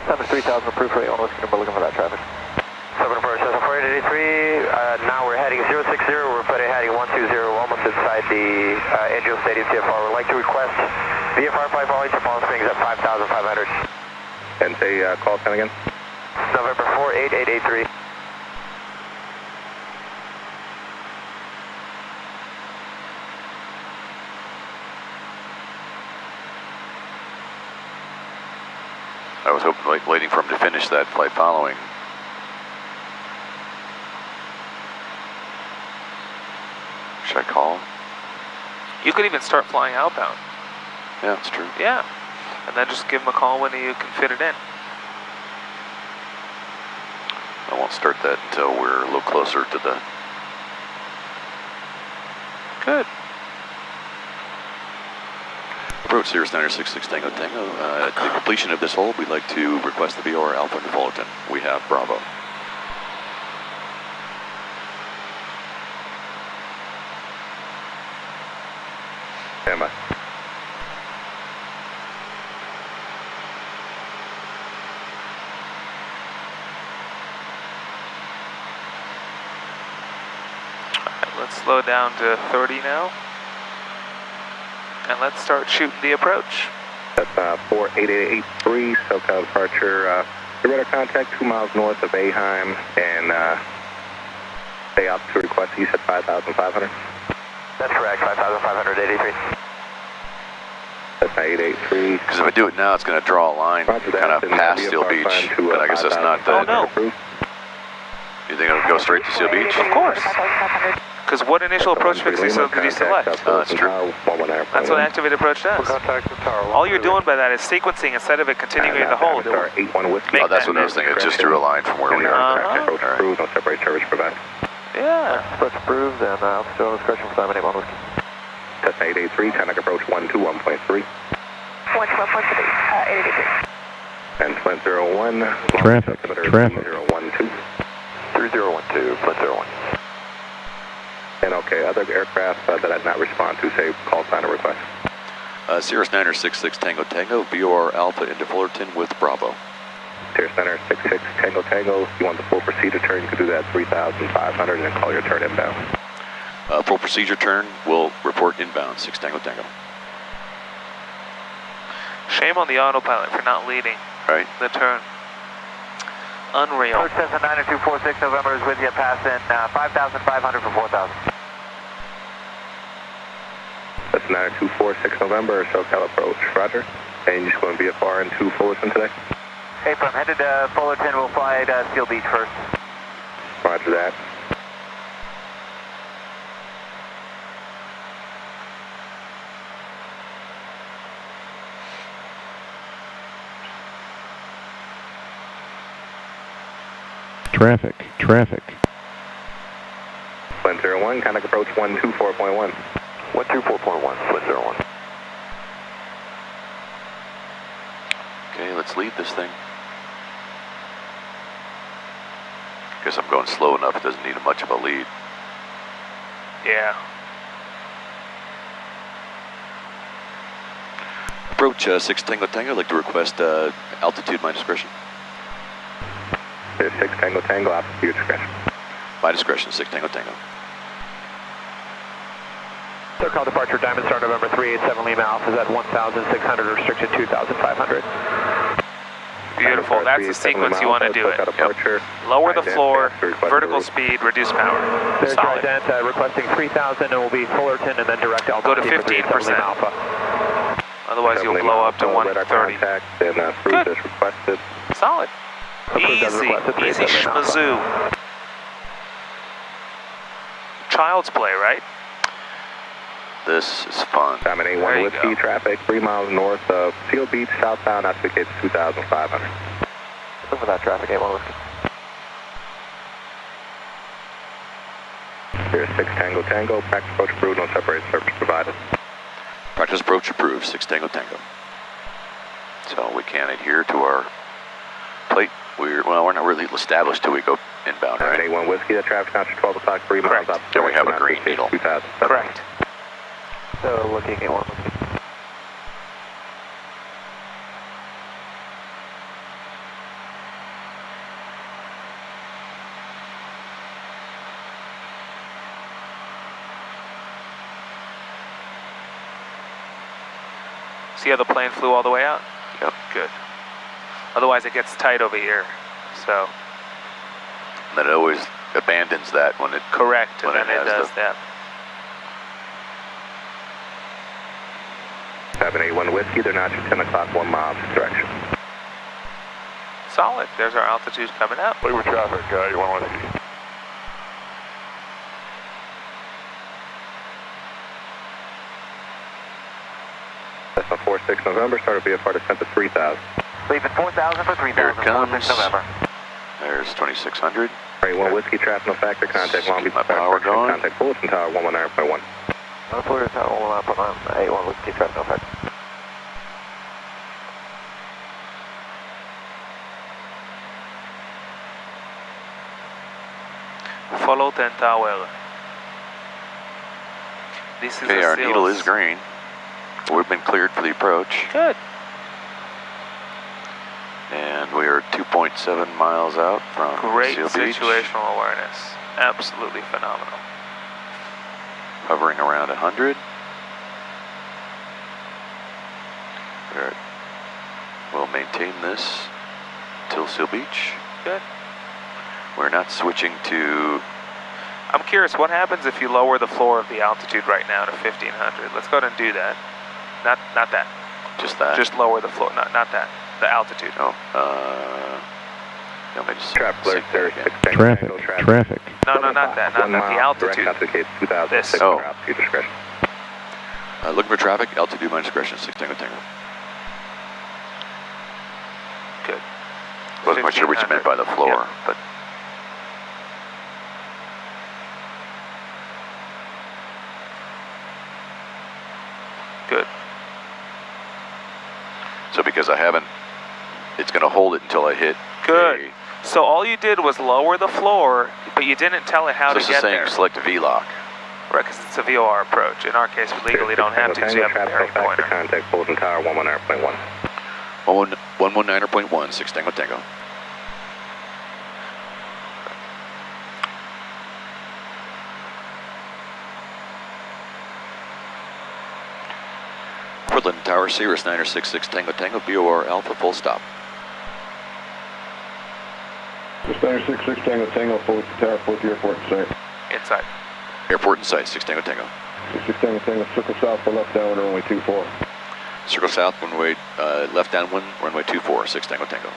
3,000 approved for 81 Whiskey, we're looking for that traffic. 7 approach, Cessna 4883, now we're heading 060, we're putting heading 120, almost inside the Angel Stadium CFR. We'd like to request VFR flight following to Palm Springs at 5,500. And say call sign again? November 48883. I was hoping, waiting for him to finish that flight following. Should I call him? You could even start flying outbound. Yeah, that's true. Yeah. And then just give him a call when you can fit it in. I won't start that until we're a little closer to the... Good. Approach Cirrus 966 Tango Tango. At the completion of this hold, we'd like to request the VOR Alpha to Fullerton. We have Bravo. Stand by. Let's slow down to 30 now. And let's start shooting the approach. That's 48883, SoCal departure. The radar contact 2 miles north of Aheim, and stay altitude request. You said 5,500? That's correct, 5,583. That's 883. Because if I do it now, it's going to draw a line kind of past Seal Beach. But I guess that's not the... Oh, no. You think it'll go straight to Seal Beach? Of course. Because what initial approach fix did you select? Oh, that's true. That's what activated approach does. All you're doing by that is sequencing instead of it continuing to hold. Oh, that's what I was thinking. It just drew a line from where we are. Approach approved, no separate service provided. Yeah. Approach approved, and altitude discretion for Diamond 81 Whiskey. That's 883, contact approach 121.3. 121.3, 883. And Flint 01. Traffic, traffic. 012. 3012, Flint 01. And okay, other aircraft that I'd not respond to, say call sign or request. Cirrus Niner 66 Tango Tango, VOR Alpha into Fullerton with Bravo. Cirrus Niner 66 Tango Tango, you want the full procedure turn, you can do that 3,500 and then call your turn inbound. Full procedure turn, will report inbound, 6 Tango Tango. Shame on the autopilot for not leading Right. the turn. Unreal. Approach Cessna 9246 November is with you, pass in 5,500 for 4,000. That's 9246 November, SoCal approach, roger. And you're just going to be a FR into Fullerton today? Hey, I'm headed to Fullerton, we'll fly to Seal Beach first. Roger that. Traffic, traffic. Flint 01, contact approach 124.1. 124.1, Flint 01. Okay, let's lead this thing. Guess I'm going slow enough, it doesn't need much of a lead. Yeah. Approach 6 Tango Tango, I'd like to request altitude, my discretion. There's 6 Tango Tango, altitude discretion. My discretion, 6 Tango Tango. SoCal departure, Diamond Star November 387 Lima Alpha is at 1,600, restricted 2,500. Beautiful. That's the sequence you want to do it. Yep. Lower the floor, vertical speed, reduce power. There's Solid. Drident requesting 3,000 and will be Fullerton and then direct Go to 15%. Alpha. Otherwise you'll blow up to 130. And approved as requested. Solid. Approved as Easy, requested, easy 37 Alpha. schmazoo. Child's play, right? This is fun. Diamond There 81 you Whiskey, go. traffic 3 miles north of Seal Beach, southbound, altitude 2,500. Look for that traffic, 81 Whiskey. Here's 6 Tango Tango, practice approach approved, no separate service provided. Practice approach approved, 6 Tango Tango. So we can't adhere to our plate. We're not really established till we go inbound, Diamond right? 81 Whiskey, the traffic counts 12 o'clock, 3 miles Correct. out. Then we have a green needle. 2,000. Correct. So looking at 81 Whiskey. See how the plane flew all the way out? Yep. Good. Otherwise it gets tight over here. So, And then it always abandons that when it... correct. And When it then it has does the- that. Diamond 81 Whiskey, they're now at 10 o'clock, 1 mile direction. Solid. There's our altitude coming out. Look with traffic, 81 Whiskey. That's on 46 November, started VFR descent to 3,000. Leaving 4,000 for 3,000, Here it comes. 46 November. There's 2,600. 81 Whiskey, traffic no factor, contact Long Beach. Keep my power going. Contact Fullerton Tower 119.1. Fullerton Tower 119.1, 81 Whiskey, traffic no effect. Follow 10 tower. This is Okay, a our needle Seals. is green. We've been cleared for the approach. Good. And we are 2.7 miles out from Great Seal Beach. situational awareness. Absolutely phenomenal. Hovering around 100. We'll maintain this till Seal Beach. Good. We're not switching to... I'm curious, what happens if you lower the floor of the altitude right now to 1500? Let's go ahead and do that. Not that. Just that? Just lower the floor, not that. The altitude. Oh, let me just... Traffic. Traffic. No, not that. Not the altitude. This. Oh. Looking for traffic, altitude minus discretion, 6 Tango Tango. Good. Wasn't quite sure what you meant by the floor, yep. but... Good. So because I haven't, it's going to hold it until I hit. Good. So all you did was lower the floor, but you didn't tell it how to get there. So it's saying select VLOC. Right, because it's a VOR approach. In our case, we legally don't have to, so you have a bearing pointer. Contact Fulton Tower 119.1. 119.1, 6 Tango Tango. Portland Tower, Cirrus 966 Tango Tango, BOR Alpha, full stop. Just 966 Tango Tango, Fulton Tower, Fulton Airport in sight. Inside. Airport in sight, 6 Tango Tango. 66 Tango Tango, circle south for left downwind, runway 24. Circle south, runway left downwind, runway 24, 6 Tango Tango.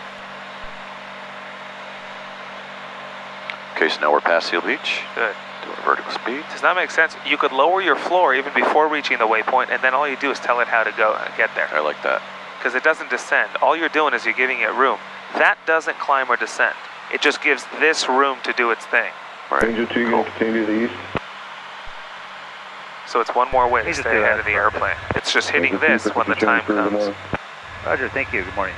Okay, so now we're past Seal Beach. Good. To our vertical speed. Does that make sense? You could lower your floor even before reaching the waypoint, and then all you do is tell it how to go get there. I like that. Because it doesn't descend. All you're doing is you're giving it room. That doesn't climb or descend. It just gives this room to do its thing. Right. Danger 2, going to continue to the east. So it's one more way to stay ahead of the airplane. It's just hitting this when the time comes. Roger, thank you. Good morning.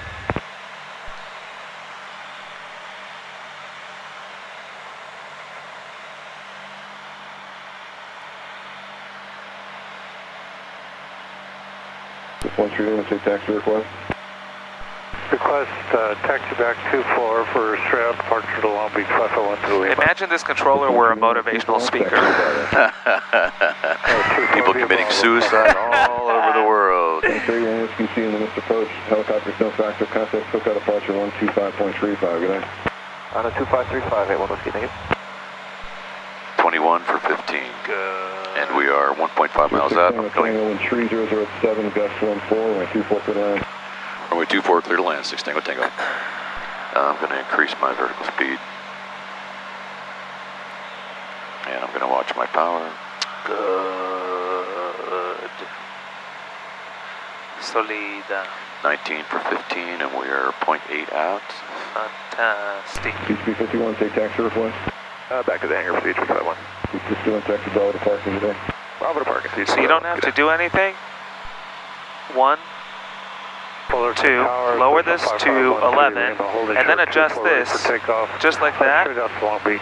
Just 131, say taxi request. Request taxi back 24 for straight out departure to Long Beach, 5012. Imagine this controller were a motivational speaker. People committing suicide all over the world. 31 Whiskey C in the missed approach. Helicopter snow factor. Contact SoCal departure 125.35. Good night. On a 2535, 81 Whiskey, thank you. 21 for 15. Good. And we are 1.5 miles out. Going 3007, gust 14, runway 24 clear to land. Runway 24, clear to land, 6 Tango Tango. I'm going to increase my vertical speed. And I'm going to watch my power. Good. Solida. 19 for 15, and we are 0.8 out. Fantastic. TCP 51, take taxi request. Back to the hangar for the 351. Just doing taxi Bravo to parking today. Bravo to parking. So you don't have to do anything. 1, 2, lower this to 11, and then adjust this, just like that,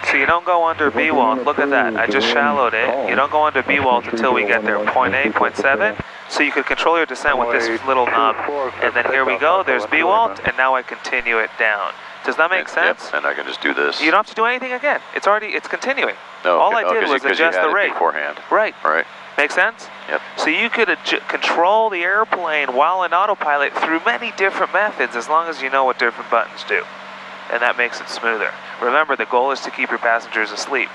so you don't go under B-wall. Look at that, I just shallowed it. You don't go under B-wall until we get there, 0.8, 0.7, so you could control your descent with this little knob, and then here we go, there's B-wall, and now I continue it down. Does that make sense? Yep, and I can just do this. You don't have to do anything again. It's continuing. No, all I did was adjust the rate. Beforehand. Right. Right. Make sense? Yep. So you could control the airplane while in autopilot through many different methods as long as you know what different buttons do. And that makes it smoother. Remember, the goal is to keep your passengers asleep.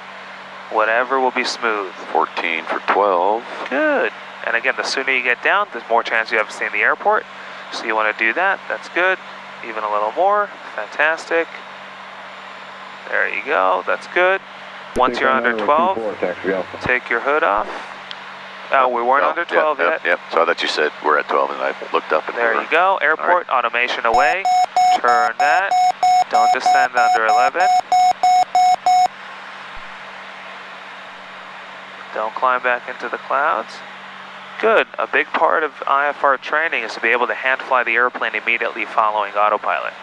Whatever will be smooth. 14 for 12. Good. And again, the sooner you get down, the more chance you have of seeing the airport. So you want to do that. That's good. Even a little more. Fantastic. There you go. That's good. Once you're under 12, take your hood off. Oh, we weren't under 12 yet. Yep. So I thought you said we're at 12, and I looked up and there you go. Airport automation away. Turn that. Don't descend under 11. Don't climb back into the clouds. Good. A big part of IFR training is to be able to hand fly the airplane immediately following autopilot,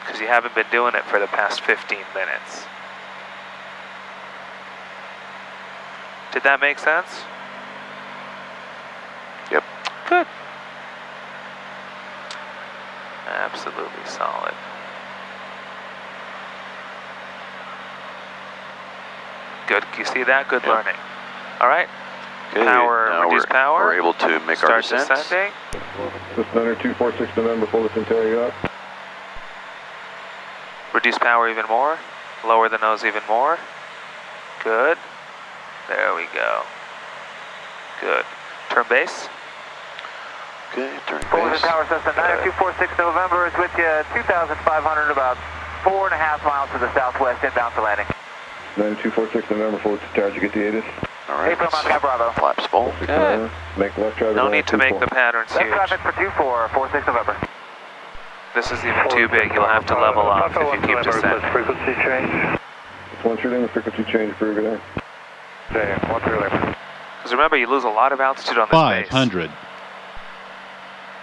because you haven't been doing it for the past 15 minutes. Did that make sense? Yep. Good. Absolutely solid. Good. You see that? Good learning. All right. Okay, Power, now reduce power. We're able to make our Start descent. descending. Center 246 November, Fullerton, carry up. Reduce power even more. Lower the nose even more. Good. There we go. Good. Turn base. Okay, turning Fullerton base. Tower System 9246 November is with you, 2,500, about 4.5 miles to the southwest, inbound for landing. 9246 November, Fullerton Tower, did you get the ATIS? All right. Bravo. Flaps full. Good. Make left traffic. No need to make the patterns Left huge. traffic for 2446 November. This is even too big. You'll have to level off if you keep descending. Frequency change. It's one shooting, frequency change, for over there. Okay, 13. Because remember, you lose a lot of altitude on this base. 500.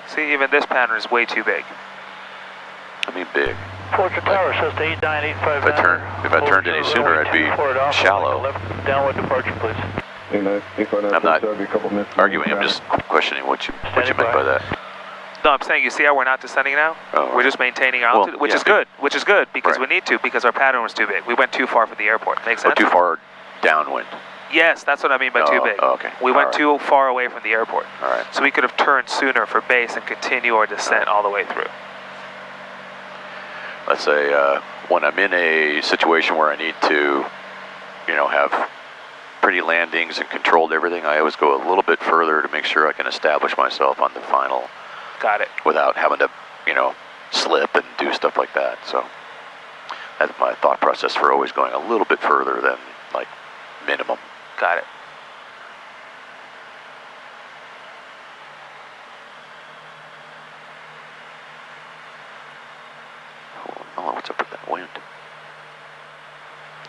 See, even this pattern is way too big. I mean, big. Fullerton Tower says to 89859. If I turned any sooner, I'd be shallow. Downwind departure, please. I'm not arguing. I'm just questioning what you meant by that. No, I'm saying, you see how we're not descending now? Oh, We're just maintaining our altitude, which is good. Which is good because we need to, because our pattern was too big. We went too far from the airport. Makes sense? Too far downwind. Yes, that's what I mean by too big. Okay. We went too far away from the airport. All right. So we could have turned sooner for base and continue our descent all the way through. Let's say when I'm in a situation where I need to, have pretty landings and controlled everything, I always go a little bit further to make sure I can establish myself on the final. Got it. Without having to, slip and do stuff like that. So that's my thought process for always going a little bit further than like minimum. Got it. Oh, what's up with that wind?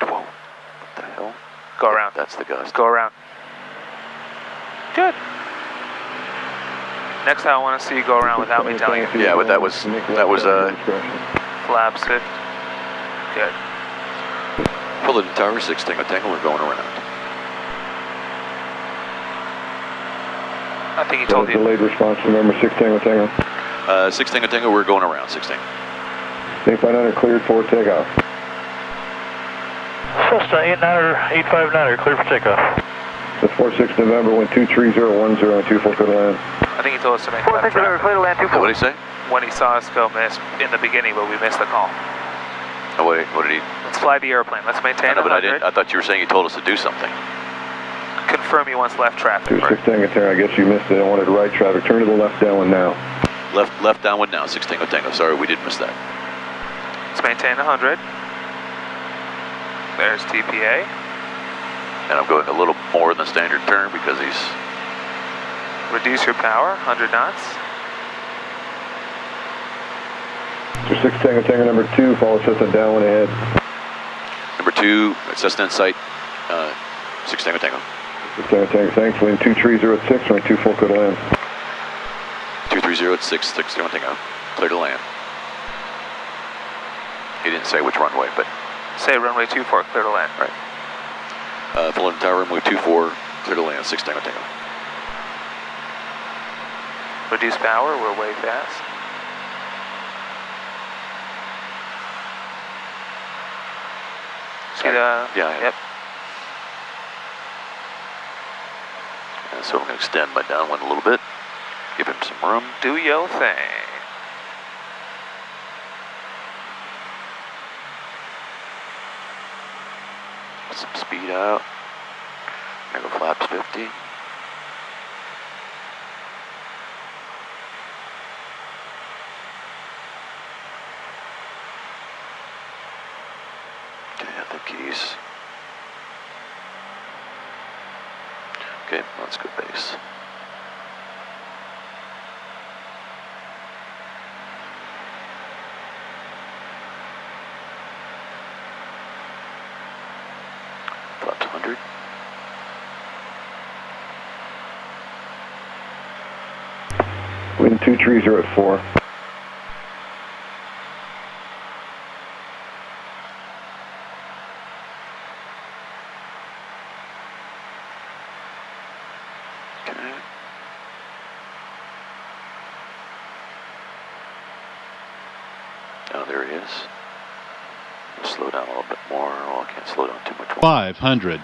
Whoa, what the hell? Go around. That's the gust. Go around. Good. Next time I want to see you go around without me telling you. Yeah, but that was Flaps it. Good. Fullerton Tower 6 Tango Tango, we're going around. I think he told you. Delayed response, November 6 Tango Tango. 6 Tango Tango, we're going around 6 Tango. 8500 cleared for takeoff. Cessna 859er cleared for takeoff. That's 46 November, wind 23010 and 24 clear to land. I think he told us to make 46 November, clear to land 24. What did he say? When he saw us go miss in the beginning, but we missed the call. Oh wait, what did he? Let's fly the airplane. Let's maintain 100. But I didn't. I thought you were saying he told us to do something. Confirm he wants left traffic. 26 Tango Tango, I guess you missed it. I wanted right traffic. Turn to the left downwind now. Left downwind now, 6 Tango Tango. Sorry, we did miss that. Let's maintain 100. There's TPA. And I'm going a little more than standard turn because he's... Reduce your power, 100 knots. 6 Tango Tango number 2, follow Cessna downwind ahead. Number 2, Cessna in sight, 6 Tango Tango. 6 Tango Tango, thanks. Wind 2306, runway 24 clear to land. 230 at 6 Tango Tango, clear to land. He didn't say which runway, but... Say runway 24, clear to land. Right. Fullerton Tower, runway 24, clear to land, 6 Tango Tango. Reduce power, we're way fast. See the... Yeah. Yep. And so I'm going to extend my downwind a little bit, give him some room. Do your thing. Put some speed out. I'm going to go flaps 50. Okay, I think he's... Okay, let's go base. Flaps 100. Wind 230 at 4. Okay. there he is. Slow down a little bit more. Well, I can't slow down too much more. 500.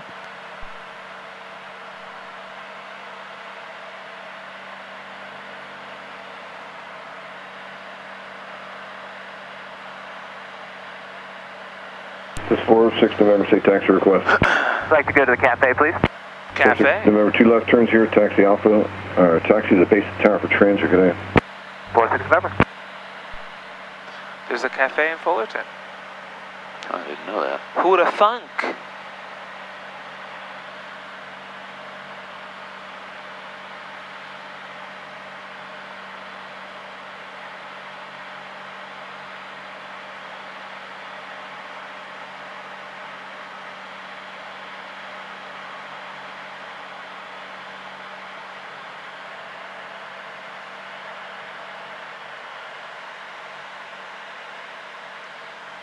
This 46 November, say taxi request. I'd like to go to the cafe, please. Cafe? November, 2 left turns here, taxi Alpha, taxi the base tower for transit, good day. 46 November. There's a cafe in Fullerton. I didn't know that. Who would have thunk?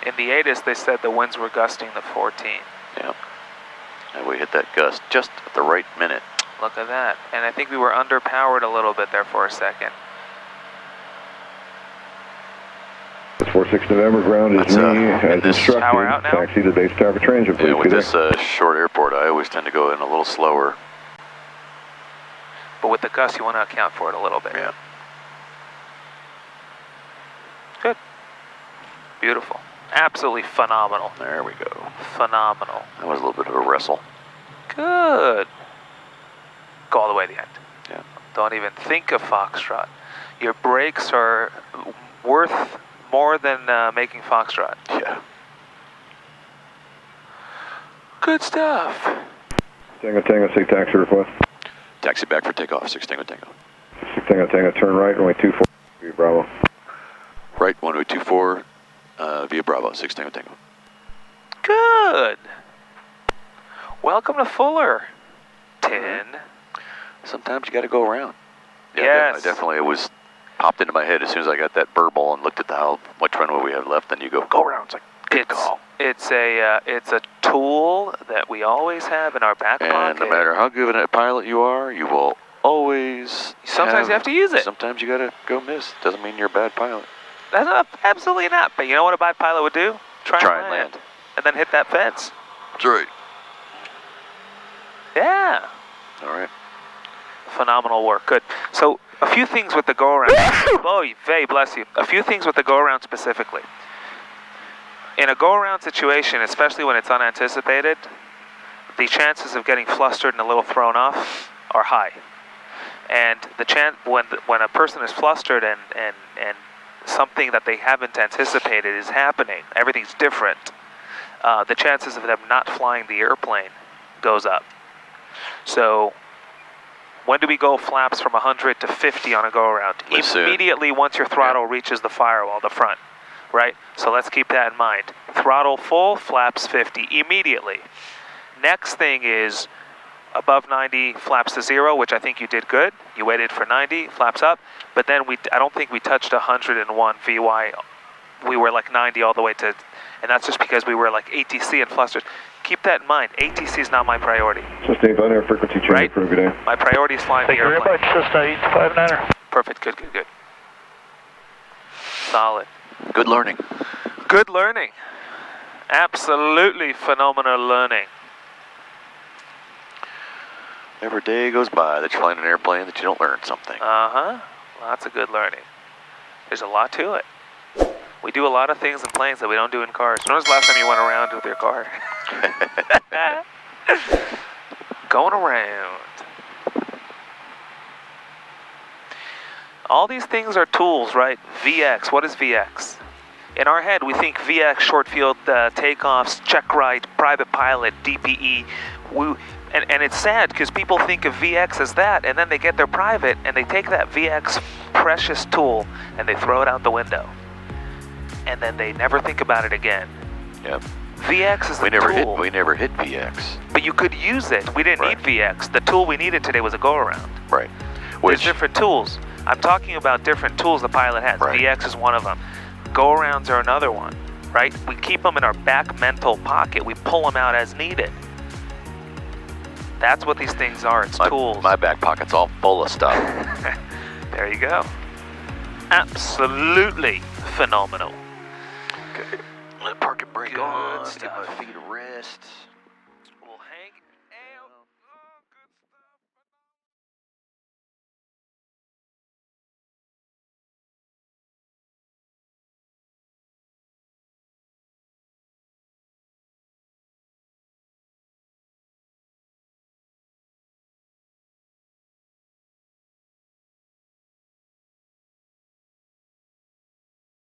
In the ATIS, they said the winds were gusting to 14. Yeah. And we hit that gust just at the right minute. Look at that. And I think we were underpowered a little bit there for a second. This 46 November, ground is me, as this instructed, power out now? taxi the base tower for transit, please. Yeah, with good this day. short airport, I always tend to go in a little slower. But with the gust, you want to account for it a little bit. Yeah. Good. Beautiful. Absolutely phenomenal. There we go. Phenomenal. That was a little bit of a wrestle. Good. Go all the way to the end. Yeah. Don't even think of Foxtrot. Your brakes are worth more than making Foxtrot. Yeah. Good stuff. Tango Tango, say taxi request. Taxi back for takeoff, 6 Tango Tango. 6 Tango Tango, turn right, runway 24, Bravo. Right, 1024, via Bravo, 6 Tango Tango. Good. Welcome to Fuller. 10. Sometimes you got to go around. Yeah, Yes. I definitely, it was popped into my head as soon as I got that burble and looked at how much runway we have left, and you go around. It's like, good call. It's a tool that we always have in our back And pocket. no matter how good a pilot you are, you will always Sometimes you have to use it. Sometimes you got to go miss. Doesn't mean you're a bad pilot. That's not, absolutely not. But you know what a bad pilot would do? Try and land. And then hit that fence. That's right. Yeah. All right. Phenomenal work. Good. So a few things with the go-around. Oh, vey, bless you. A few things with the go-around specifically. In a go-around situation, especially when it's unanticipated, the chances of getting flustered and a little thrown off are high. And the chance when a person is flustered and something that they haven't anticipated is happening, everything's different, the chances of them not flying the airplane goes up. So when do we go flaps from 100 to 50 on a go-around? Immediately once your throttle reaches the firewall, the front, right? So let's keep that in mind. Throttle full, flaps 50 immediately. Next thing is above 90, flaps to 0, which I think you did good. You waited for 90, flaps up. But then I don't think we touched 101 VY. We were like 90 all the way to, and that's just because we were like ATC and flustered. Keep that in mind. ATC is not my priority. Sustain 59er, frequency change, Right? approved, good day. My priority is flying the airplane. Thank you very much, Cessna 859er. Perfect, good. Solid. Good learning. Good learning. Absolutely phenomenal learning. Every day goes by that you're flying an airplane that you don't learn something. Uh-huh. Lots of good learning. There's a lot to it. We do a lot of things in planes that we don't do in cars. When was the last time you went around with your car? Going around. All these things are tools, right? VX, what is VX? In our head, we think VX, short field takeoffs, check right, private pilot, DPE. And it's sad because people think of VX as that, and then they get their private, and they take that VX precious tool, and they throw it out the window. And then they never think about it again. Yep. VX is the tool. We never hit VX. But you could use it. We didn't need VX. The tool we needed today was a go-around. Right. There's different tools. I'm talking about different tools the pilot has. Right. VX is one of them. Go-arounds are another one, right? We keep them in our back mental pocket. We pull them out as needed. That's what these things are. It's tools. My back pocket's all full of stuff. There you go. Absolutely phenomenal. Let parking brake Good on. stuff. Get my feet to rest.